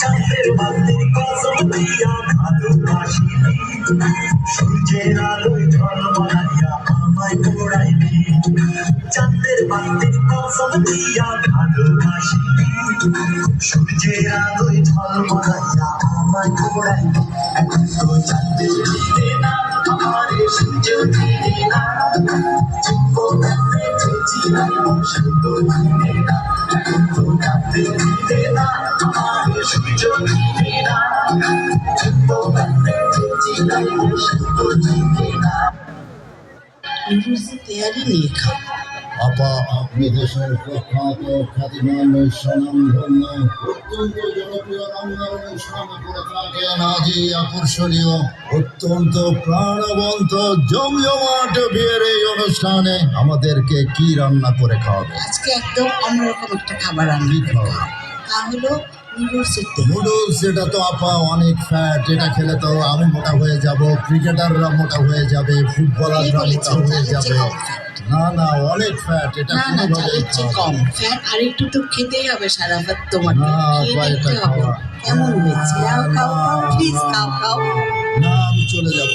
চাঁদের বাতির কসম দিয়া ভালোবাসিনি, সূর্যের আলোয় ঝলমলাইয়া আমায় পোড়াইনি। চাঁদের বাতির কসম দিয়া ভালোবাসিনি, সূর্যের আলোয় ঝলমলাইয়া আমায় পোড়াইনি। এখন তো চাঁদের দিনে না আমারে সূর্য দিনে না, চিনবো কাছে চেয়েছি না বসন্ত দিনে না। এখন তো চাঁদের দিনে না আমারে সূর্য দিনে না, চিনবো কাছে চেয়েছি না বসন্ত দিনে না। তৈরি নিয়ে খাও। আপা, আপনি দেশের প্রখ্যাত খ্যাতিমান স্বনামধন্য অত্যন্ত জনপ্রিয় রান্নার অনুষ্ঠান করে থাকেন। আজই আকর্ষণীয় অত্যন্ত প্রাণবন্ত জমজমাট বিয়ের এই অনুষ্ঠানে আমাদেরকে কি রান্না করে খাওয়াবে? আজকে একদম অন্যরকম একটা খাবার রান্না খাওয়া, তা হলো নুডলস। এটা তো আপা অনেক ফ্যাট, এটা খেলে তো আমি মোটা হয়ে যাব, ক্রিকেটাররা মোটা হয়ে যাবে, ফুটবলাররা মোটা হয়ে যাবে। না না, অনেক ফ্যাট, এটা কোনোভাবেই কম ফ্যাট। আর একটু তো খেতেই হবে সারা ভাত তোমার। না আপা, এটা খাওয়া কেমন হয়েছে? খাও প্লিজ, খাও। না, আমি চলে যাব।